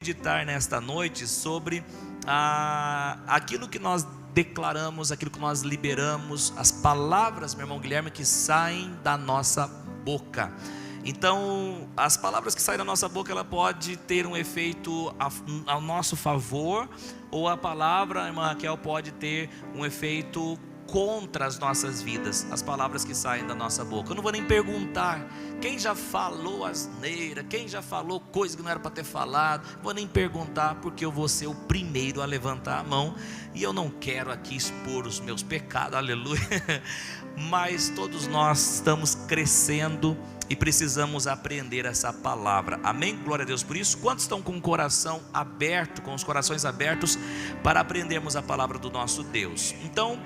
meditar nesta noite sobre aquilo que nós declaramos, aquilo que nós liberamos, as palavras, meu irmão Guilherme, que saem da nossa boca. Então, as palavras que saem da nossa boca, ela pode ter um efeito ao nosso favor, ou a palavra, irmã Raquel, pode ter um efeito contra as nossas vidas, as palavras que saem da nossa boca. Eu não vou nem perguntar quem já falou asneira, quem já falou coisa que não era para ter falado. Vou nem perguntar, porque eu vou ser o primeiro a levantar a mão, e eu não quero aqui expor os meus pecados, aleluia. Mas todos nós estamos crescendo e precisamos aprender essa palavra, amém? Glória a Deus por isso. Quantos estão com o coração aberto, com os corações abertos para aprendermos a palavra do nosso Deus? Então,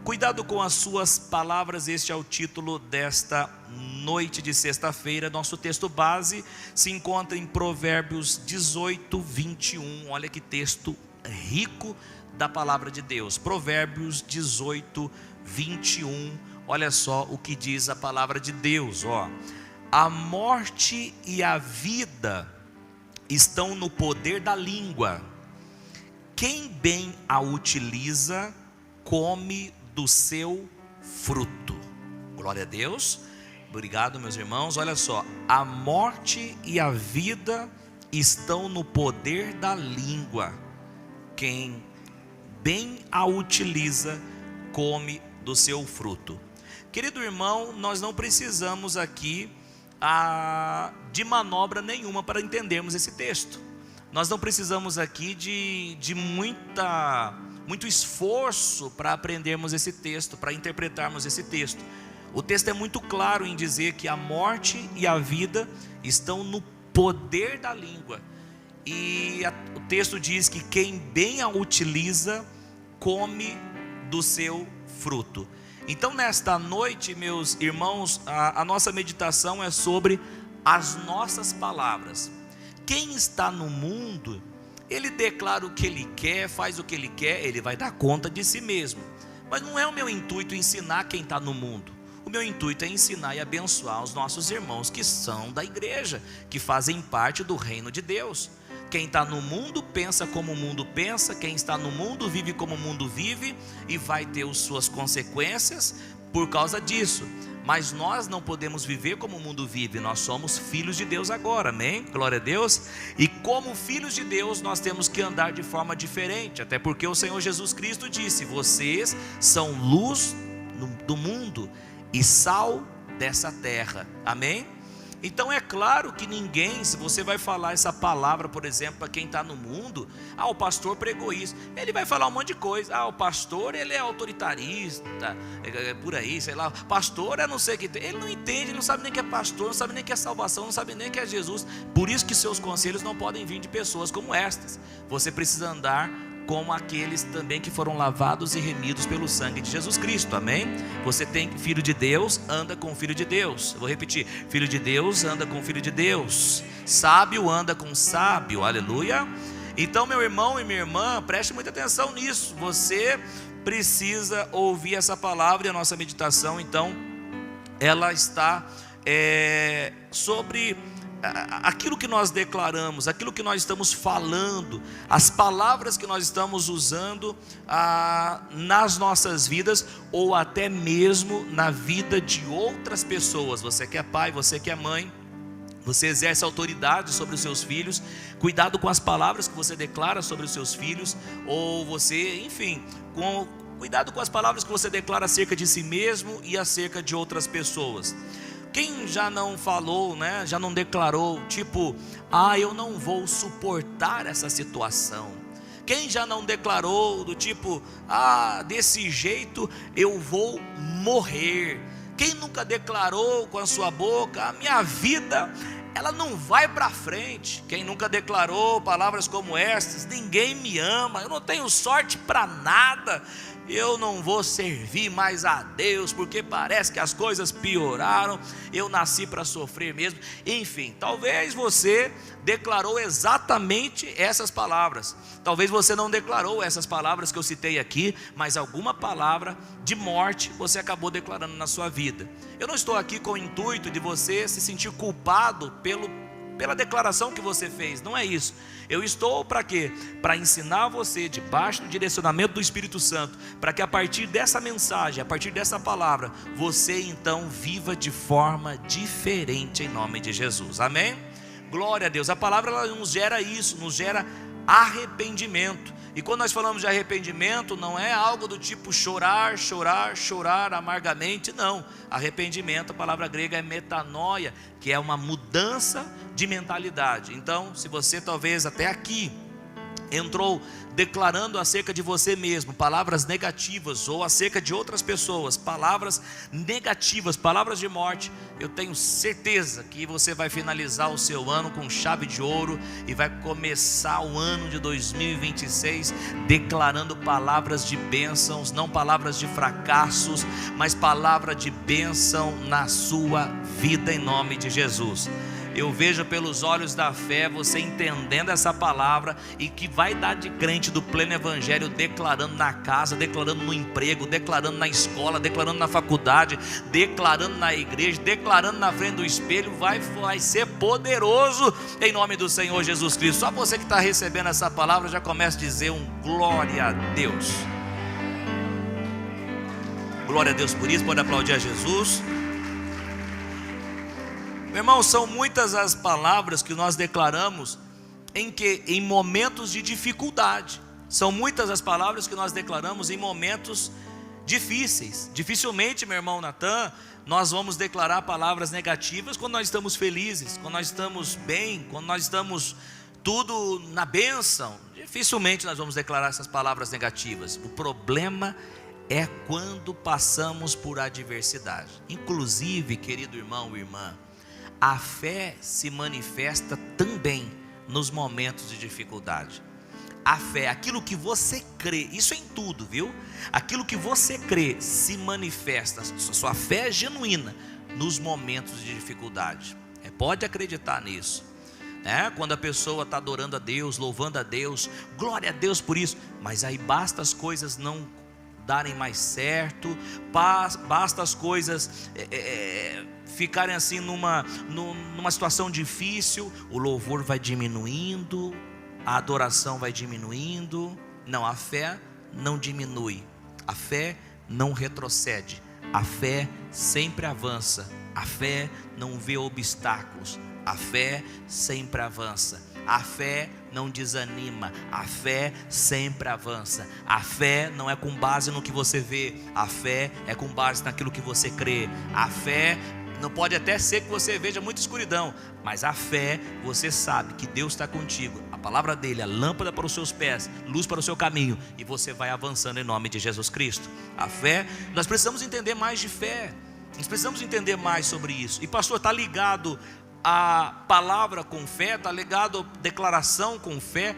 cuidado com as suas palavras. Este é o título desta noite de sexta-feira. Nosso texto base se encontra em Provérbios 18, 21. Olha que texto rico da palavra de Deus. Provérbios 18, 21. Olha só o que diz a palavra de Deus, ó. A morte e a vida estão no poder da língua. Quem bem a utiliza, come do seu fruto. Glória a Deus. Obrigado, meus irmãos. Olha só, a morte e a vida estão no poder da língua. Quem bem a utiliza, come do seu fruto. Querido irmão, nós não precisamos aqui de manobra nenhuma para entendermos esse texto. Nós não precisamos aqui de muito esforço para aprendermos esse texto, para interpretarmos esse texto. O texto é muito claro em dizer que a morte e a vida estão no poder da língua. E o texto diz que quem bem a utiliza, come do seu fruto. Então, nesta noite, meus irmãos, a nossa meditação é sobre as nossas palavras. Quem está no mundo, ele declara o que ele quer, faz o que ele quer, ele vai dar conta de si mesmo. Mas não é o meu intuito ensinar quem está no mundo. O meu intuito é ensinar e abençoar os nossos irmãos que são da igreja, que fazem parte do reino de Deus. Quem está no mundo pensa como o mundo pensa, quem está no mundo vive como o mundo vive, e vai ter as suas consequências por causa disso. Mas nós não podemos viver como o mundo vive, nós somos filhos de Deus agora, amém? Glória a Deus. E como filhos de Deus, nós temos que andar de forma diferente, até porque o Senhor Jesus Cristo disse: vocês são luz do mundo e sal dessa terra, amém? Então é claro que ninguém, se você vai falar essa palavra, por exemplo, para quem está no mundo, o pastor pregou isso, ele vai falar um monte de coisa. O pastor, ele é autoritarista, por aí, sei lá, o pastor é não sei o que, ele não entende, ele não sabe nem que é pastor, não sabe nem que é salvação, não sabe nem que é Jesus. Por isso que seus conselhos não podem vir de pessoas como estas. Você precisa andar como aqueles também que foram lavados e remidos pelo sangue de Jesus Cristo, amém? Você tem filho de Deus, anda com o filho de Deus. Eu vou repetir: filho de Deus anda com o filho de Deus, sábio anda com sábio, aleluia. Então, meu irmão e minha irmã, preste muita atenção nisso. Você precisa ouvir essa palavra, e a nossa meditação, então, ela está sobre aquilo que nós declaramos, aquilo que nós estamos falando, as palavras que nós estamos usando nas nossas vidas, ou até mesmo na vida de outras pessoas. Você que é pai, você que é mãe, você exerce autoridade sobre os seus filhos. Cuidado com as palavras que você declara sobre os seus filhos, ou você, enfim, cuidado com as palavras que você declara acerca de si mesmo e acerca de outras pessoas. Quem já não falou, né? Já não declarou, tipo, eu não vou suportar essa situação. Quem já não declarou do tipo, desse jeito eu vou morrer. Quem nunca declarou com a sua boca: a minha vida, ela não vai para frente. Quem nunca declarou palavras como estas: ninguém me ama, eu não tenho sorte para nada, eu não vou servir mais a Deus, porque parece que as coisas pioraram, eu nasci para sofrer mesmo. Enfim, talvez você declarou exatamente essas palavras. Talvez você não declarou essas palavras que eu citei aqui, mas alguma palavra de morte você acabou declarando na sua vida. Eu não estou aqui com o intuito de você se sentir culpado pela declaração que você fez, não é isso. Eu estou para quê? Para ensinar você, debaixo do direcionamento do Espírito Santo, para que a partir dessa mensagem, a partir dessa palavra, você então viva de forma diferente em nome de Jesus, amém? Glória a Deus. A palavra ela nos gera isso, nos gera arrependimento. E quando nós falamos de arrependimento, não é algo do tipo chorar, chorar, chorar amargamente, não. Arrependimento, a palavra grega é metanoia, que é uma mudança de mentalidade. Então, se você talvez até aqui entrou declarando acerca de você mesmo palavras negativas, ou acerca de outras pessoas palavras negativas, palavras de morte, eu tenho certeza que você vai finalizar o seu ano com chave de ouro e vai começar o ano de 2026 declarando palavras de bênçãos, não palavras de fracassos, mas palavra de bênção na sua vida em nome de Jesus. Eu vejo pelos olhos da fé você entendendo essa palavra, e que vai dar de crente do pleno evangelho, declarando na casa, declarando no emprego, declarando na escola, declarando na faculdade, declarando na igreja, declarando na frente do espelho. Vai ser poderoso em nome do Senhor Jesus Cristo. Só você que está recebendo essa palavra já começa a dizer um glória a Deus. Glória a Deus por isso. Pode aplaudir a Jesus. Meu irmão, são muitas as palavras que nós declaramos em momentos de dificuldade. São muitas as palavras que nós declaramos em momentos difíceis. Dificilmente, meu irmão Natan, nós vamos declarar palavras negativas quando nós estamos felizes, quando nós estamos bem, quando nós estamos tudo na bênção. Dificilmente nós vamos declarar essas palavras negativas. O problema é quando passamos por adversidade. Inclusive, querido irmão e irmã, a fé se manifesta também nos momentos de dificuldade. A fé, aquilo que você crê, isso é em tudo, viu? Aquilo que você crê se manifesta, sua fé é genuína nos momentos de dificuldade. Pode acreditar nisso. Quando a pessoa está adorando a Deus, louvando a Deus, glória a Deus por isso, mas aí basta as coisas não darem mais certo, basta as coisas ficarem assim numa situação difícil, o louvor vai diminuindo, a adoração vai diminuindo. Não, a fé não diminui, a fé não retrocede, a fé sempre avança, a fé não vê obstáculos, a fé sempre avança, a fé não desanima, a fé sempre avança. A fé não é com base no que você vê, a fé é com base naquilo que você crê. A fé não pode até ser que você veja muita escuridão, mas a fé, você sabe que Deus está contigo, a palavra dele, a lâmpada para os seus pés, luz para o seu caminho, e você vai avançando em nome de Jesus Cristo. A fé, nós precisamos entender mais de fé, nós precisamos entender mais sobre isso. E pastor, está ligado a palavra com fé, está ligado a declaração com fé?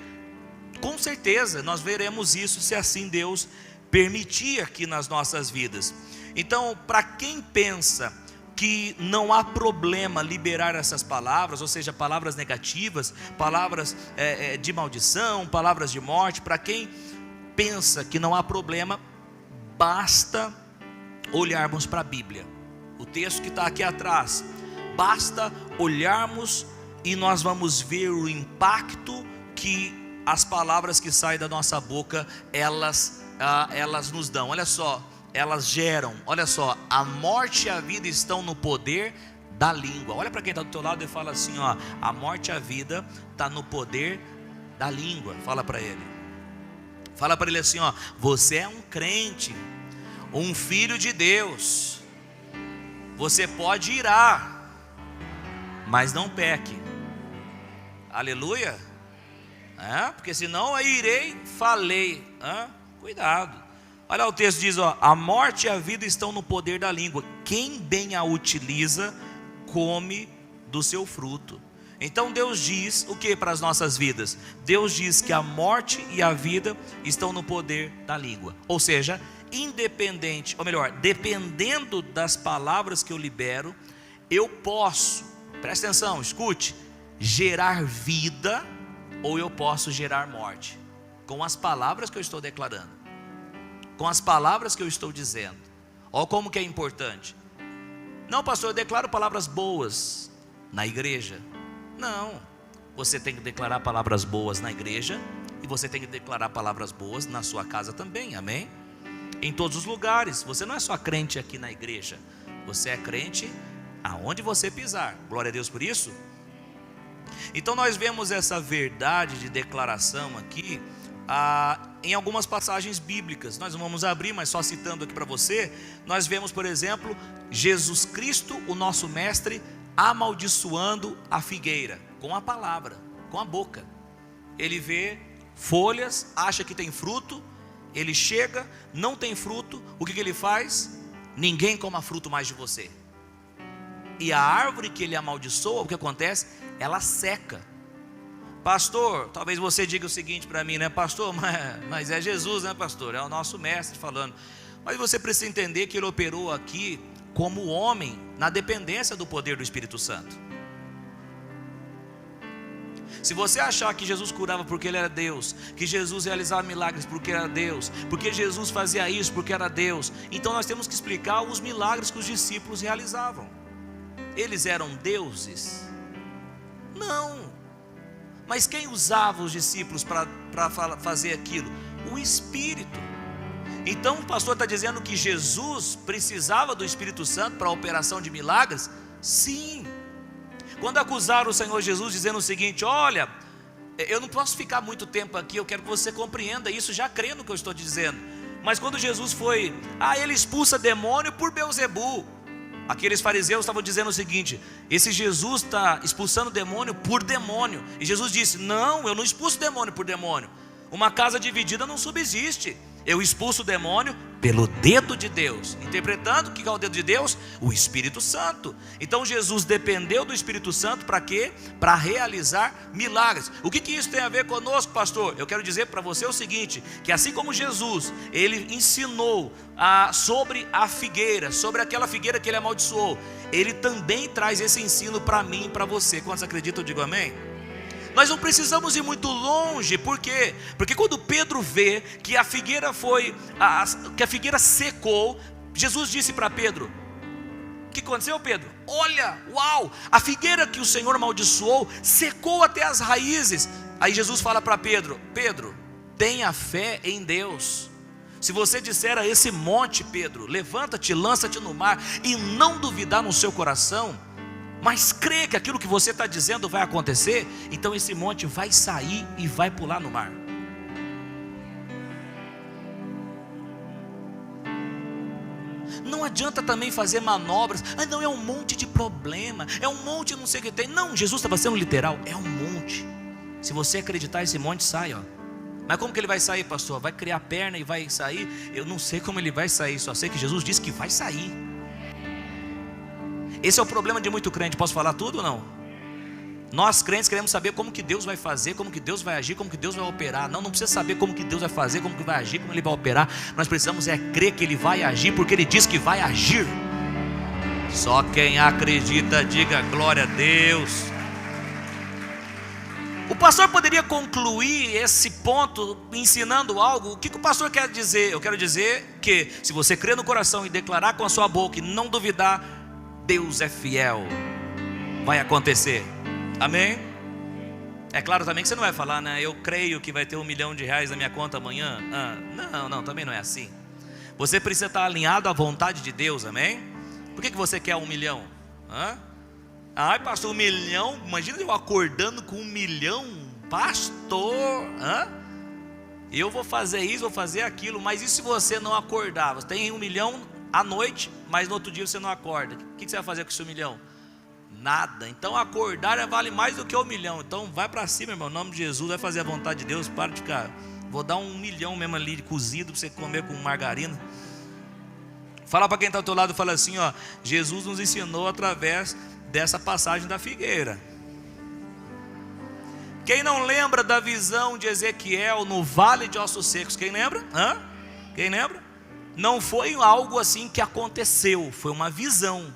Com certeza, nós veremos isso se assim Deus permitir aqui nas nossas vidas. Então, para quem pensa que não há problema liberar essas palavras, ou seja, palavras negativas, palavras de maldição, palavras de morte, para quem pensa que não há problema, basta olharmos para a Bíblia, o texto que está aqui atrás. Basta olharmos e nós vamos ver o impacto que as palavras que saem da nossa boca, elas nos dão. Olha só, elas geram, olha só, a morte e a vida estão no poder da língua. Olha para quem está do teu lado e fala assim, ó, a morte e a vida está no poder da língua. Fala para ele assim, ó, você é um crente, um filho de Deus, você pode irar, mas não peque. Aleluia. Porque senão eu irei, falei. Cuidado. Olha, o texto diz, ó, a morte e a vida estão no poder da língua. Quem bem a utiliza, come do seu fruto. Então Deus diz o que para as nossas vidas? Deus diz que a morte e a vida estão no poder da língua. Ou seja, independente, ou melhor, dependendo das palavras que eu libero, eu posso, presta atenção, escute, gerar vida, ou eu posso gerar morte, com as palavras que eu estou declarando, com as palavras que eu estou dizendo. Olha como que é importante. Não, pastor, eu declaro palavras boas na igreja. Não, você tem que declarar palavras boas na igreja, e você tem que declarar palavras boas na sua casa também, amém? Em todos os lugares. Você não é só crente aqui na igreja, você é crente aonde você pisar. Glória a Deus por isso. Então nós vemos essa verdade de declaração aqui em algumas passagens bíblicas. Nós não vamos abrir, mas só citando aqui para você, nós vemos, por exemplo, Jesus Cristo, o nosso mestre, amaldiçoando a figueira com a palavra, com a boca. Ele vê folhas, acha que tem fruto, ele chega, não tem fruto, o que ele faz? Ninguém coma fruto mais de você. E a árvore que ele amaldiçoa, o que acontece? Ela seca. Pastor, talvez você diga o seguinte para mim, né? Pastor, mas é Jesus, né, pastor? É o nosso mestre falando. Mas você precisa entender que ele operou aqui como homem, na dependência do poder do Espírito Santo. Se você achar que Jesus curava porque ele era Deus, que Jesus realizava milagres porque era Deus, porque Jesus fazia isso porque era Deus, então nós temos que explicar os milagres que os discípulos realizavam. Eles eram deuses? Não. Mas quem usava os discípulos para fazer aquilo? O Espírito. Então o pastor está dizendo que Jesus precisava do Espírito Santo para a operação de milagres? Sim. Quando acusaram o Senhor Jesus dizendo o seguinte: olha, eu não posso ficar muito tempo aqui, eu quero que você compreenda isso, já crê no que eu estou dizendo. Mas quando Jesus foi, ele expulsa demônio por Beelzebu. Aqueles fariseus estavam dizendo o seguinte: esse Jesus está expulsando demônio por demônio. E Jesus disse: não, eu não expulso demônio por demônio. Uma casa dividida não subsiste. Eu expulso o demônio pelo dedo de Deus. Interpretando o que é o dedo de Deus? O Espírito Santo. Então Jesus dependeu do Espírito Santo para quê? Para realizar milagres. O que isso tem a ver conosco, pastor? Eu quero dizer para você o seguinte: que assim como Jesus, ele ensinou sobre a figueira, sobre aquela figueira que ele amaldiçoou, ele também traz esse ensino para mim e para você. Quantos acreditam? Eu digo amém. Nós não precisamos ir muito longe. Por quê? Porque quando Pedro vê que a figueira que a figueira secou, Jesus disse para Pedro: o que aconteceu, Pedro? Olha, uau, a figueira que o Senhor amaldiçoou secou até as raízes. Aí Jesus fala para Pedro: Pedro, tenha fé em Deus. Se você disser a esse monte, Pedro, levanta-te, lança-te no mar, e não duvidar no seu coração, mas crê que aquilo que você está dizendo vai acontecer, então esse monte vai sair e vai pular no mar. Não adianta também fazer manobras. Não, é um monte de problema, é um monte não sei o que tem. Não, Jesus estava sendo literal, é um monte. Se você acreditar, esse monte sai, ó. Mas como que ele vai sair, pastor? Vai criar perna e vai sair? Eu não sei como ele vai sair, só sei que Jesus disse que vai sair. Esse é o problema de muito crente. Posso falar tudo ou não? Nós crentes queremos saber como que Deus vai fazer, como que Deus vai agir, como que Deus vai operar. Não precisa saber como que Deus vai fazer, como que vai agir, como Ele vai operar. Nós precisamos crer que Ele vai agir, porque Ele diz que vai agir. Só quem acredita diga glória a Deus. O pastor poderia concluir esse ponto ensinando algo. O que o pastor quer dizer? Eu quero dizer que se você crer no coração e declarar com a sua boca e não duvidar, Deus é fiel, vai acontecer, amém? É claro também que você não vai falar, né? Eu creio que vai ter R$1 milhão na minha conta amanhã. Não, também não é assim. Você precisa estar alinhado à vontade de Deus, amém? Por que você quer 1 milhão? Ai, pastor, 1 milhão? Imagina eu acordando com 1 milhão, pastor. Eu vou fazer isso, vou fazer aquilo. Mas e se você não acordar? Você tem 1 milhão à noite, mas no outro dia você não acorda. O que você vai fazer com esse 1 milhão? Nada. Então acordar vale mais do que 1 milhão. Então vai para cima, irmão, em nome de Jesus. Vai fazer a vontade de Deus. Para de ficar. Vou dar 1 milhão mesmo ali de cozido para você comer com margarina. Fala para quem está ao teu lado, fala assim, ó: Jesus nos ensinou através dessa passagem da figueira. Quem não lembra da visão de Ezequiel no vale de ossos secos? Quem lembra? Quem lembra? Não foi algo assim que aconteceu, foi uma visão.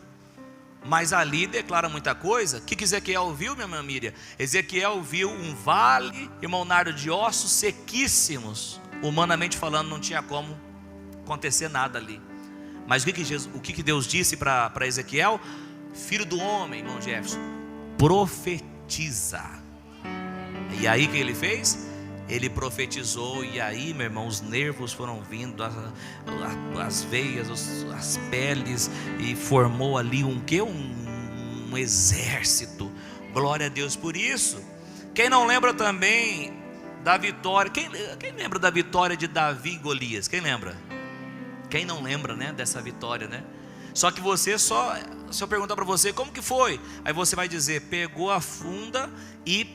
Mas ali declara muita coisa. O que Ezequiel viu, minha irmã Miriam? Ezequiel viu um vale, irmão Nardo, de ossos sequíssimos. Humanamente falando, não tinha como acontecer nada ali. Mas o que Deus disse para Ezequiel? Filho do homem, irmão Jefferson, profetiza profetiza. E aí o que ele fez? Ele profetizou, e aí, meu irmão, os nervos foram vindo, as veias, as peles, e formou ali um exército. Glória a Deus por isso. Quem não lembra também da vitória? Quem lembra da vitória de Davi e Golias? Quem lembra? Quem não lembra, né, dessa vitória, né? Só que se eu perguntar para você como que foi, aí você vai dizer, pegou a funda e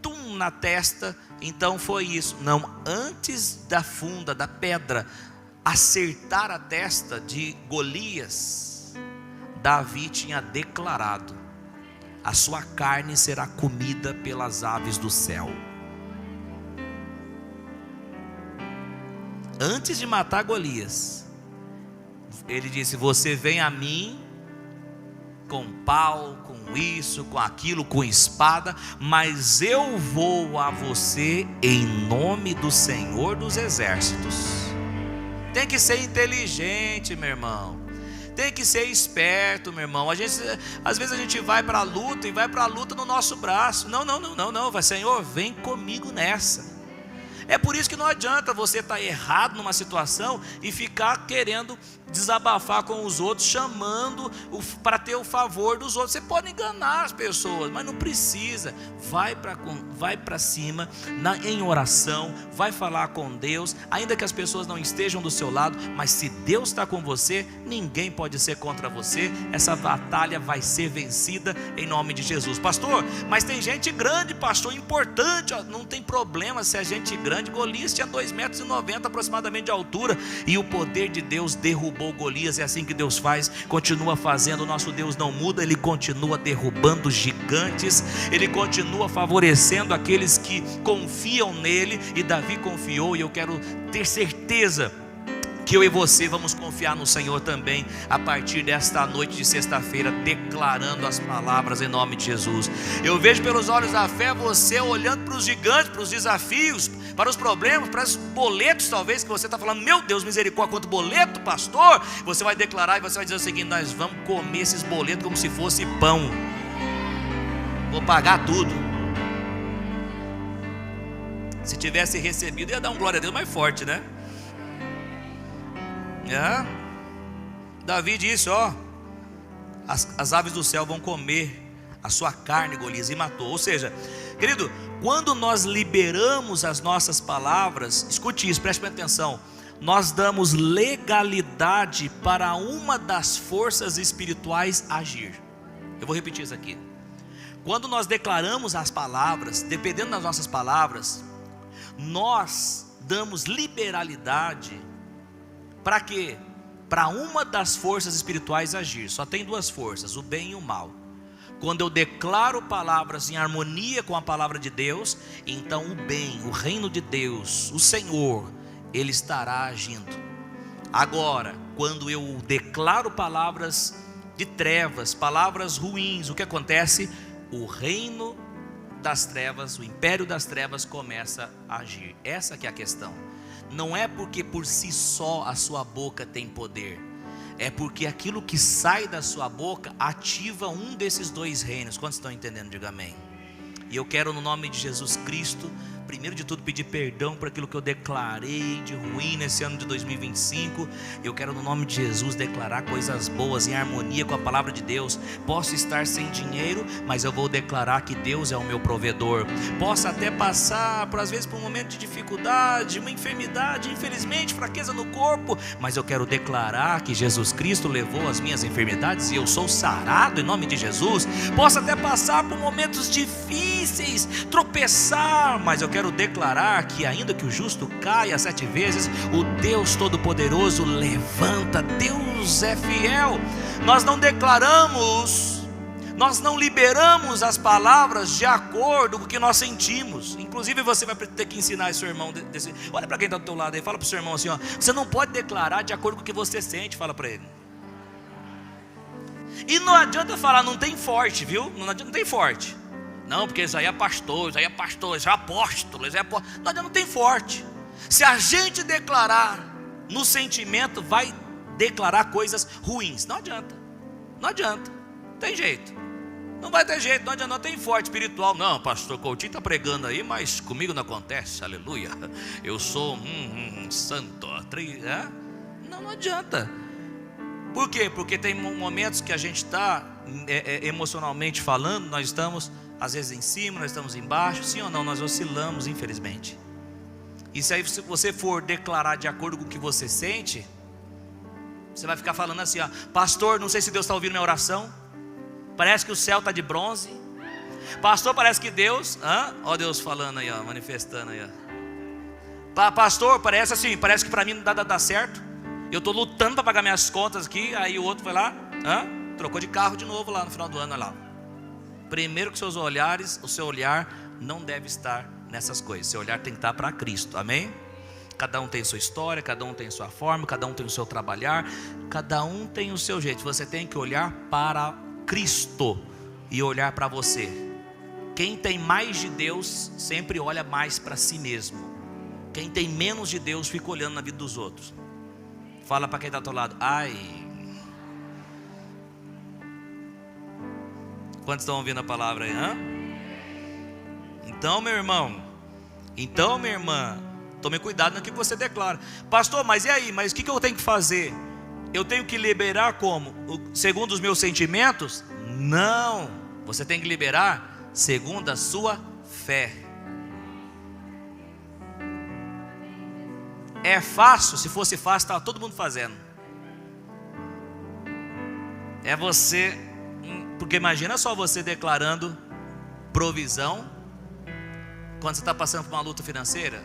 tum na testa. Então foi isso. Não, antes da funda, da pedra acertar a testa de Golias, Davi tinha declarado: a sua carne será comida pelas aves do céu. Antes de matar Golias, ele disse: você vem a mim com pau, com isso, com aquilo, com espada, mas eu vou a você em nome do Senhor dos Exércitos. Tem que ser inteligente, meu irmão. Tem que ser esperto, meu irmão. Às vezes a gente vai para a luta e vai para a luta no nosso braço. Não. Vai, Senhor, vem comigo nessa. É por isso que não adianta você estar errado numa situação e ficar querendo desabafar com os outros, chamando para ter o favor dos outros. Você pode enganar as pessoas, mas não precisa. Vai para cima, em oração, vai falar com Deus, ainda que as pessoas não estejam do seu lado, mas se Deus está com você, ninguém pode ser contra você. Essa batalha vai ser vencida em nome de Jesus. Pastor, mas tem gente grande, pastor, importante. Não tem problema se é gente grande. Golias tinha 2,90 metros aproximadamente de altura, e o poder de Deus derrubou Golias. É assim que Deus faz, continua fazendo. O nosso Deus não muda, Ele continua derrubando gigantes, Ele continua favorecendo aqueles que confiam nele, e Davi confiou, e eu quero ter certeza que eu e você vamos confiar no Senhor também, a partir desta noite de sexta-feira, declarando as palavras em nome de Jesus. Eu vejo pelos olhos da fé você olhando para os gigantes, para os desafios, para os problemas, para os boletos talvez, que você está falando: meu Deus, misericórdia, quanto boleto, pastor. Você vai declarar e você vai dizer o seguinte: nós vamos comer esses boletos como se fosse pão, vou pagar tudo. Se tivesse recebido, ia dar um glória a Deus mais forte, né? Davi disse: as aves do céu vão comer a sua carne, Golias, e matou. Ou seja, querido, quando nós liberamos as nossas palavras, escute isso, preste atenção, nós damos legalidade para uma das forças espirituais agir. Eu vou repetir isso aqui. Quando nós declaramos as palavras, dependendo das nossas palavras, nós damos liberalidade para quê? Para uma das forças espirituais agir. Só tem duas forças, o bem e o mal. Quando eu declaro palavras em harmonia com a palavra de Deus, então o bem, o reino de Deus, o Senhor, Ele estará agindo. Agora, quando eu declaro palavras de trevas, palavras ruins, o que acontece? O reino das trevas, o império das trevas começa a agir. Essa que é a questão. Não é porque por si só a sua boca tem poder, é porque aquilo que sai da sua boca ativa um desses dois reinos. Quantos estão entendendo? Diga amém. E eu quero, no nome de Jesus Cristo, primeiro de tudo pedir perdão por aquilo que eu declarei de ruim nesse ano de 2025. Eu quero, no nome de Jesus, declarar coisas boas em harmonia com a palavra de Deus. Posso estar sem dinheiro, mas eu vou declarar que Deus é o meu provedor. Posso até passar, às vezes, por um momento de dificuldade, uma enfermidade, infelizmente, fraqueza no corpo, mas eu quero declarar que Jesus Cristo levou as minhas enfermidades e eu sou sarado em nome de Jesus. Posso até passar por momentos difíceis, tropeçar, mas eu quero declarar que ainda que o justo caia 7 vezes, o Deus Todo-Poderoso levanta. Deus é fiel. Nós não declaramos, nós não liberamos as palavras de acordo com o que nós sentimos. Inclusive você vai ter que ensinar esse seu irmão olha para quem está do teu lado aí, fala para o seu irmão assim: você não pode declarar de acordo com o que você sente. Fala para ele. E não adianta falar, não tem forte, viu? Não adianta, não tem forte. Não, porque isso aí é pastor, isso aí é apóstolo, isso aí é apóstolo. Não tem forte. Se a gente declarar no sentimento, vai declarar coisas ruins. Não adianta, não tem jeito. Não vai ter jeito, não adianta, não tem forte espiritual. Não, pastor Coutinho está pregando aí, mas comigo não acontece, aleluia. Eu sou santo. Não adianta. Por quê? Porque tem momentos que a gente está emocionalmente falando, nós estamos às vezes em cima, nós estamos embaixo, sim ou não, nós oscilamos, infelizmente. E se aí você for declarar de acordo com o que você sente, você vai ficar falando assim, ó, pastor, não sei se Deus está ouvindo minha oração. Parece que o céu está de bronze. Pastor, parece que Deus, ó Deus falando aí, ó, manifestando aí, ó. Pastor, parece assim, parece que para mim não dá certo. Eu estou lutando para pagar minhas contas aqui. Aí o outro foi lá, trocou de carro de novo lá no final do ano, olha lá. Primeiro que o seu olhar não deve estar nessas coisas. Seu olhar tem que estar para Cristo, amém? Cada um tem sua história, cada um tem sua forma, cada um tem o seu trabalhar, cada um tem o seu jeito. Você tem que olhar para Cristo e olhar para você. Quem tem mais de Deus sempre olha mais para si mesmo. Quem tem menos de Deus fica olhando na vida dos outros. Fala para quem está ao teu lado, ai. Quantos estão ouvindo a palavra aí? Então, meu irmão, então, minha irmã, tome cuidado no que você declara. Pastor, mas e aí? Mas o que eu tenho que fazer? Eu tenho que liberar como? Segundo os meus sentimentos? Não. Você tem que liberar segundo a sua fé. É fácil? Se fosse fácil, estava todo mundo fazendo. É você, porque imagina só você declarando provisão quando você está passando por uma luta financeira,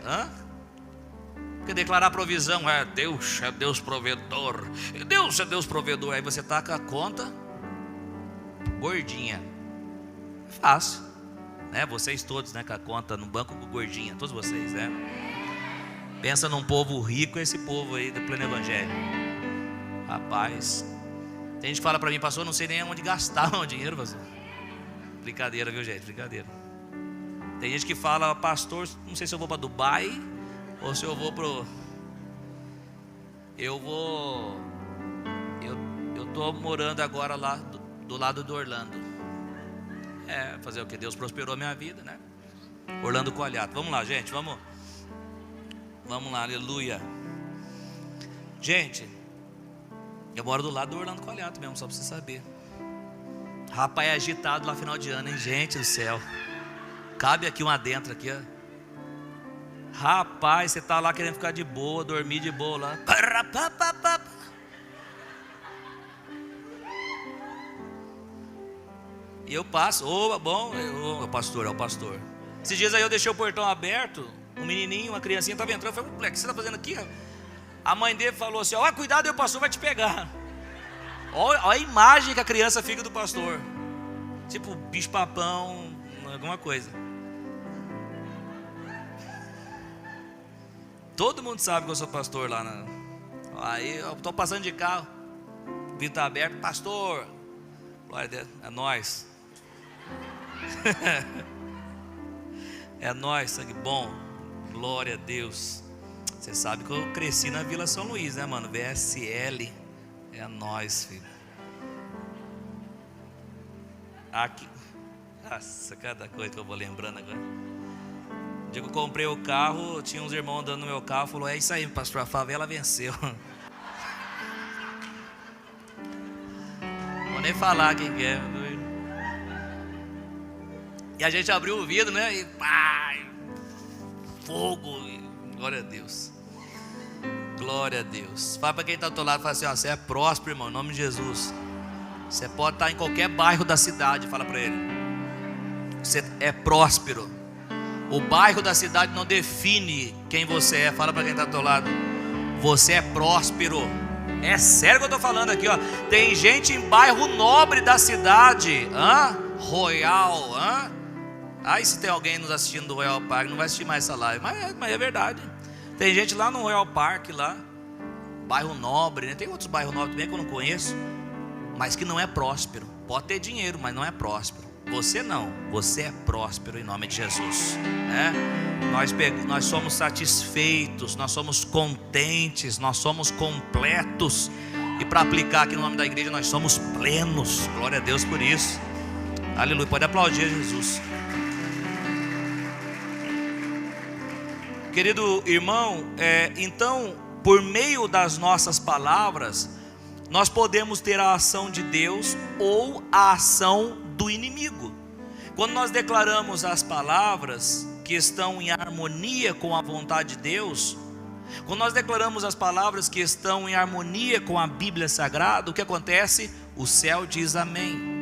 Porque declarar provisão Deus é Deus provedor, Deus é Deus provedor. Aí você está com a conta gordinha. É fácil, né? Vocês todos, né? Com a conta no banco gordinha, todos vocês, né? Pensa num povo rico, esse povo aí do pleno evangelho. Rapaz, tem gente que fala para mim, pastor, não sei nem onde gastar o dinheiro, pastor. Brincadeira, viu, gente? Brincadeira. Tem gente que fala, pastor, não sei se eu vou para Dubai ou se eu vou pro... Eu tô morando agora lá do lado do Orlando. Fazer o que? Deus prosperou a minha vida, né? Orlando Coalhato. Vamos lá, gente, vamos lá, aleluia. Gente, eu moro do lado do Orlando Coalhato mesmo, só para você saber. Rapaz, é agitado lá final de ano, hein? Gente do céu. Cabe aqui um adentro aqui, ó. Rapaz, você tá lá querendo ficar de boa, dormir de boa lá. E eu passo, é o pastor. Esses dias aí eu deixei o portão aberto, um menininho, uma criancinha estava entrando. Eu falei, moleque, o que você está fazendo aqui? A mãe dele falou assim, cuidado aí, o pastor vai te pegar. Olha a imagem que a criança fica do pastor. Tipo bicho papão, alguma coisa. Todo mundo sabe que eu sou pastor lá, né? Aí eu estou passando de carro, o vidro está aberto, pastor, glória a Deus, é nóis. É nóis, sangue bom, glória a Deus. Você sabe que eu cresci na Vila São Luís, né, mano? VSL, é nóis, filho. Aqui, nossa, cada coisa que eu vou lembrando agora. O dia que eu comprei o carro, tinha uns irmãos andando no meu carro, falou, é isso aí, pastor, a favela venceu. Vou nem falar quem que é. E a gente abriu o vidro, né? E pá, fogo, glória a Deus. Glória a Deus. Fala para quem está ao teu lado, fala assim, você é próspero, irmão, em nome de Jesus. Você pode estar em qualquer bairro da cidade, fala para ele. Você é próspero. O bairro da cidade não define quem você é. Fala para quem está ao teu lado. Você é próspero. É sério que eu estou falando aqui, ó. Tem gente em bairro nobre da cidade, Royal, Aí se tem alguém nos assistindo do Royal Park, não vai assistir mais essa live, mas é verdade. Tem gente lá no Royal Park, lá, bairro nobre, né? Tem outros bairros nobres também que eu não conheço, mas que não é próspero. Pode ter dinheiro, mas não é próspero. Você não, você é próspero em nome de Jesus, né? Nós somos satisfeitos, nós somos contentes, nós somos completos. E para aplicar aqui no nome da igreja, nós somos plenos. Glória a Deus por isso. Aleluia, pode aplaudir a Jesus. Querido irmão, então, por meio das nossas palavras, nós podemos ter a ação de Deus ou a ação do inimigo. Quando nós declaramos as palavras que estão em harmonia com a vontade de Deus, quando nós declaramos as palavras que estão em harmonia com a Bíblia Sagrada, o que acontece? O céu diz amém.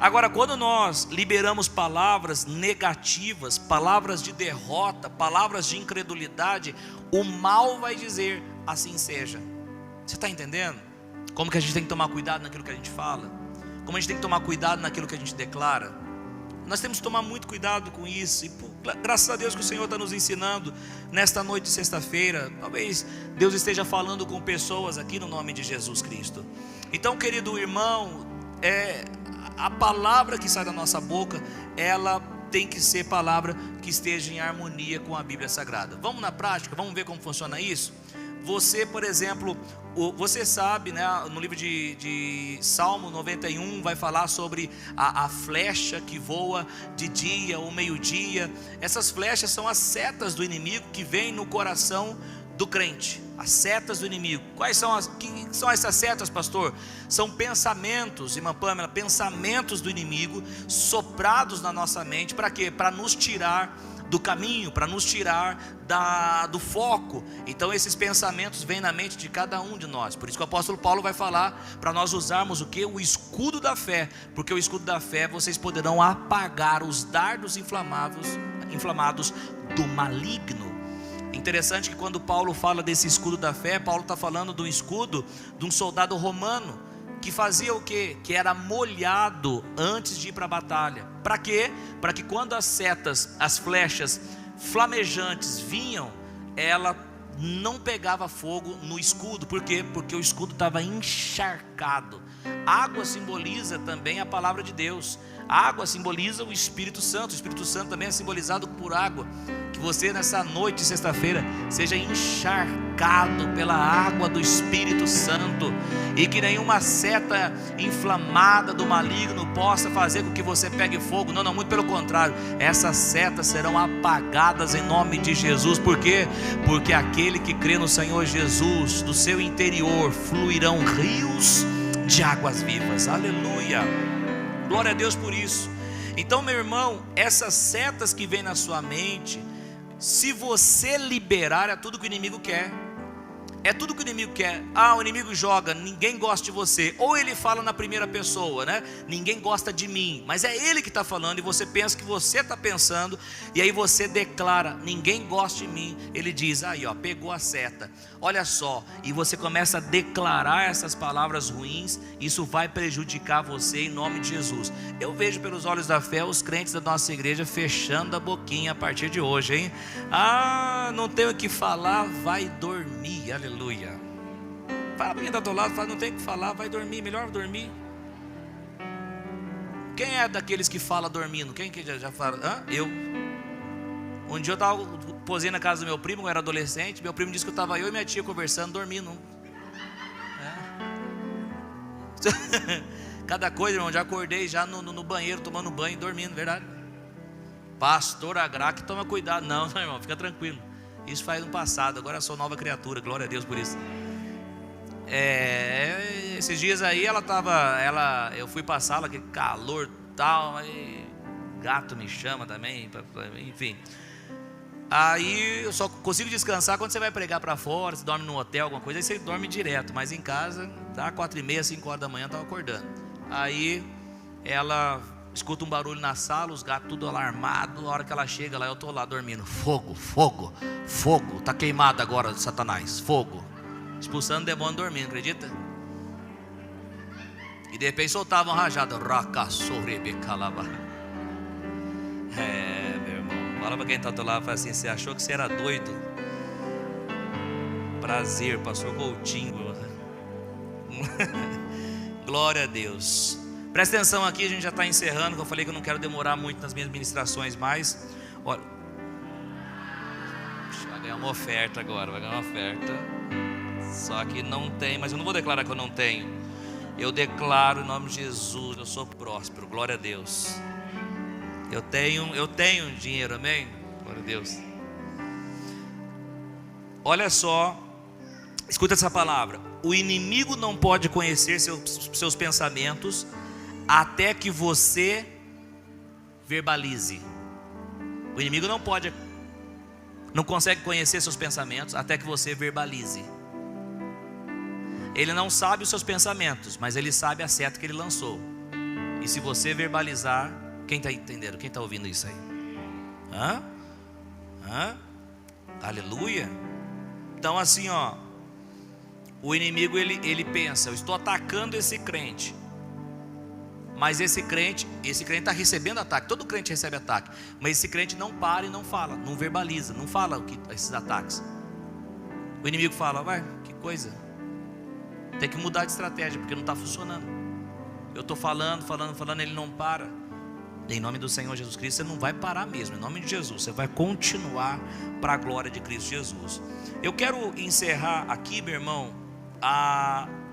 Agora, quando nós liberamos palavras negativas, palavras de derrota, palavras de incredulidade, o mal vai dizer, assim seja. Você está entendendo? Como que a gente tem que tomar cuidado naquilo que a gente fala? Como a gente tem que tomar cuidado naquilo que a gente declara? Nós temos que tomar muito cuidado com isso. E graças a Deus que o Senhor está nos ensinando nesta noite de sexta-feira. Talvez Deus esteja falando com pessoas aqui no nome de Jesus Cristo. Então, querido irmão, a palavra que sai da nossa boca, ela tem que ser palavra que esteja em harmonia com a Bíblia Sagrada. Vamos na prática, vamos ver como funciona isso? Você, por exemplo, você sabe, né, no livro de Salmo 91 vai falar sobre a flecha que voa de dia ou meio-dia. Essas flechas são as setas do inimigo que vêm no coração do crente. As setas do inimigo. Que são essas setas, pastor? São pensamentos, irmã Pâmela, pensamentos do inimigo soprados na nossa mente. Para quê? Para nos tirar do caminho, para nos tirar do foco. Então esses pensamentos vêm na mente de cada um de nós. Por isso que o apóstolo Paulo vai falar para nós usarmos o que? O escudo da fé. Porque o escudo da fé vocês poderão apagar os dardos inflamados do maligno. Interessante que quando Paulo fala desse escudo da fé, Paulo está falando de um escudo de um soldado romano que fazia o quê? Que era molhado antes de ir para a batalha. Para quê? Para que quando as setas, as flechas flamejantes vinham, ela não pegava fogo no escudo. Por quê? Porque o escudo estava encharcado. Água simboliza também a palavra de Deus. A água simboliza o Espírito Santo. O Espírito Santo também é simbolizado por água. Que você nessa noite de sexta-feira seja encharcado pela água do Espírito Santo, e que nenhuma seta inflamada do maligno possa fazer com que você pegue fogo. Não, muito pelo contrário, essas setas serão apagadas em nome de Jesus. Por quê? Porque aquele que crê no Senhor Jesus, do seu interior fluirão rios de águas vivas. Aleluia, glória a Deus por isso. Então, meu irmão, essas setas que vêm na sua mente, se você liberar, é tudo que o inimigo quer. É tudo que o inimigo quer. O inimigo joga, ninguém gosta de você. Ou ele fala na primeira pessoa, né? Ninguém gosta de mim. Mas é ele que está falando, e você pensa que você está pensando. E aí você declara, ninguém gosta de mim. Ele diz, pegou a seta. Olha só, e você começa a declarar essas palavras ruins. Isso vai prejudicar você em nome de Jesus. Eu vejo pelos olhos da fé os crentes da nossa igreja fechando a boquinha a partir de hoje, hein? Não tenho o que falar, vai dormir. Aleluia. Fala para quem está do lado, fala, não tem o que falar, vai dormir, melhor dormir. Quem é daqueles que fala dormindo? Quem que já fala? Eu. Um dia eu posei na casa do meu primo, eu era adolescente. Meu primo disse que eu e minha tia conversando, dormindo. Cada coisa, irmão, já acordei já no banheiro, tomando banho e dormindo, verdade? Pastor Agraque, toma cuidado. Não, irmão, fica tranquilo. Isso faz no passado, agora eu sou nova criatura, glória a Deus por isso. Esses dias aí eu fui passá-la, aquele calor tal, aí gato me chama também, enfim. Aí eu só consigo descansar quando você vai pregar para fora, você dorme num hotel, alguma coisa, aí você dorme direto. Mas em casa, tá 4h30, 5 horas da manhã, estava acordando. Aí ela escuta um barulho na sala, os gatos tudo alarmados. A hora que ela chega lá, eu estou lá dormindo. Fogo, fogo, fogo, está queimado agora, Satanás, fogo. Expulsando o demônio dormindo, acredita? E de repente soltavam rajada. Meu irmão, fala para quem está do lado, fala assim, você achou que você era doido? Prazer, pastor Coutinho. Glória a Deus. Presta atenção aqui, a gente já está encerrando, que eu falei que eu não quero demorar muito nas minhas ministrações, mas olha, vai ganhar uma oferta agora, vai ganhar uma oferta. Só que não tem, mas eu não vou declarar que eu não tenho. Eu declaro em nome de Jesus, eu sou próspero, glória a Deus. Eu tenho dinheiro, amém? Glória a Deus. Olha só, escuta essa palavra. O inimigo não pode conhecer seus pensamentos até que você verbalize. O inimigo não consegue conhecer seus pensamentos até que você verbalize. Ele não sabe os seus pensamentos, mas ele sabe a seta que ele lançou. E se você verbalizar, quem está entendendo? Quem está ouvindo isso aí? Aleluia. Então assim, ó, o inimigo ele pensa: eu estou atacando esse crente, mas esse crente está recebendo ataque. Todo crente recebe ataque, mas esse crente não para e não fala, não verbaliza, não fala esses ataques. O inimigo fala: vai, que coisa, tem que mudar de estratégia, porque não está funcionando. Eu estou falando, ele não para. Em nome do Senhor Jesus Cristo, você não vai parar mesmo. Em nome de Jesus, você vai continuar para a glória de Cristo Jesus. Eu quero encerrar aqui, meu irmão,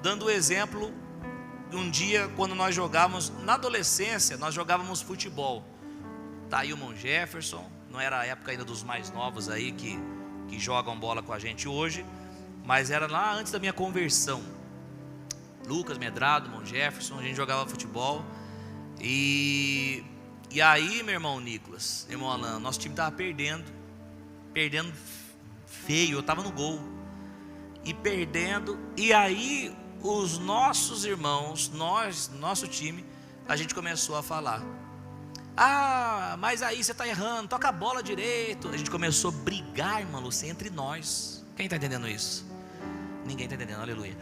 dando o exemplo de um dia quando nós jogávamos, na adolescência, nós jogávamos futebol. Tá aí o irmão Jefferson, não era a época ainda dos mais novos aí que jogam bola com a gente hoje, mas era lá antes da minha conversão. Lucas Medrado, irmão Jefferson, a gente jogava futebol. E aí, meu irmão Nicolas, irmão Alan, nosso time estava perdendo feio, eu estava no gol, e perdendo. E aí, os nossos irmãos, nosso time, a gente começou a falar: mas aí você está errando, toca a bola direito. A gente começou a brigar, irmão Lúcia, entre nós. Quem está entendendo isso? Ninguém está entendendo, aleluia.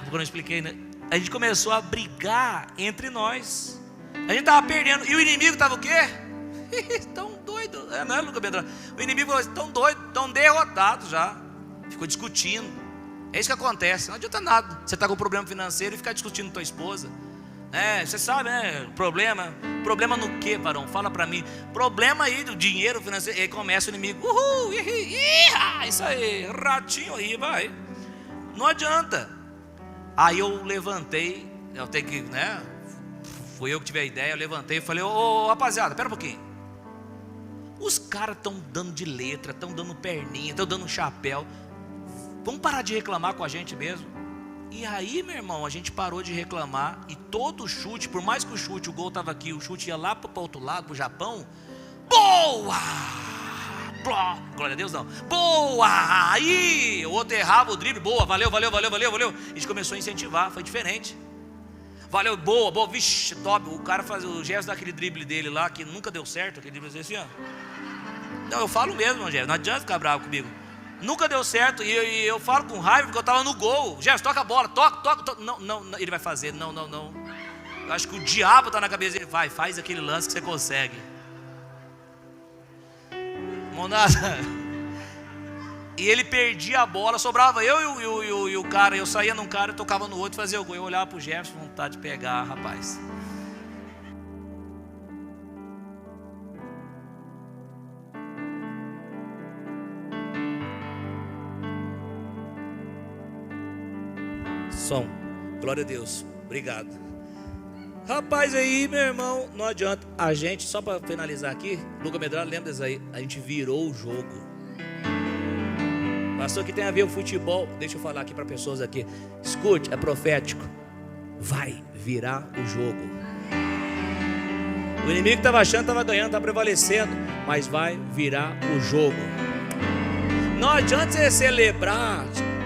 Quando eu expliquei, né? A gente começou a brigar entre nós. A gente estava perdendo. E o inimigo estava o quê? Tão doido. Não é, Lucas Medrado? O inimigo falou: tão doido, tão derrotado já. Ficou discutindo. É isso que acontece. Não adianta nada você está com um problema financeiro e ficar discutindo com tua esposa. Você sabe, né? Problema no quê, varão? Fala para mim. Problema aí do dinheiro financeiro. E aí começa o inimigo: uhul, isso aí, ratinho aí, vai. Não adianta. Aí eu levantei, eu tenho que, né? Foi eu que tive a ideia, eu levantei e falei: ô rapaziada, pera um pouquinho. Os caras estão dando de letra, estão dando perninha, estão dando chapéu. Vamos parar de reclamar com a gente mesmo. E aí, meu irmão, a gente parou de reclamar. E todo chute, por mais que o gol estava aqui, o chute ia lá para o outro lado, para o Japão. Boa! Glória a Deus, não. Boa! Aí, o outro errava o drible. Boa, valeu. A gente começou a incentivar, foi diferente. Valeu, boa, vixe, top. O cara faz o gesto daquele drible dele lá, que nunca deu certo, aquele drible assim, ó. Não, eu falo mesmo, Jefferson, não adianta ficar bravo comigo. Nunca deu certo, e eu falo com raiva porque eu estava no gol. Jefferson, toca a bola, toca. Não, ele vai fazer, não. Eu acho que o diabo está na cabeça dele. Vai, faz aquele lance que você consegue. Monada. E ele perdia a bola, sobrava eu e o cara. Eu saía num cara, eu tocava no outro, fazia o gol. Eu olhava pro Jefferson, vontade de pegar, rapaz. Som, glória a Deus, obrigado. Rapaz, aí, meu irmão, não adianta. A gente, só para finalizar aqui, Lucas Medrado, lembra disso aí? A gente virou o jogo. Pastor, que tem a ver o futebol? Deixa eu falar aqui para pessoas aqui. Escute, é profético. Vai virar o jogo. O inimigo estava achando, estava ganhando, estava prevalecendo, mas vai virar o jogo. Não adianta você celebrar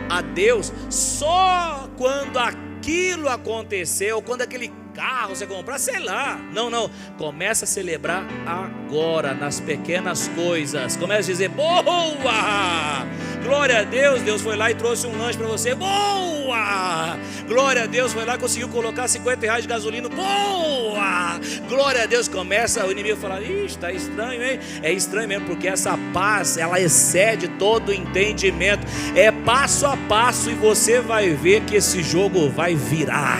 a Deus só quando aquilo aconteceu, quando aquele carro você comprar, sei lá. Não, começa a celebrar agora, nas pequenas coisas. Começa a dizer: boa! Glória a Deus, Deus foi lá e trouxe um lanche para você. Boa! Glória a Deus, foi lá e conseguiu colocar R$50 de gasolina. Boa! Glória a Deus. Começa o inimigo a falar: ixi, está estranho, hein? É estranho mesmo, porque essa paz, ela excede todo o entendimento. É passo a passo e você vai ver que esse jogo vai virar.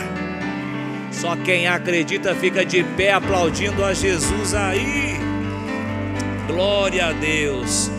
Só quem acredita fica de pé aplaudindo a Jesus aí. Glória a Deus.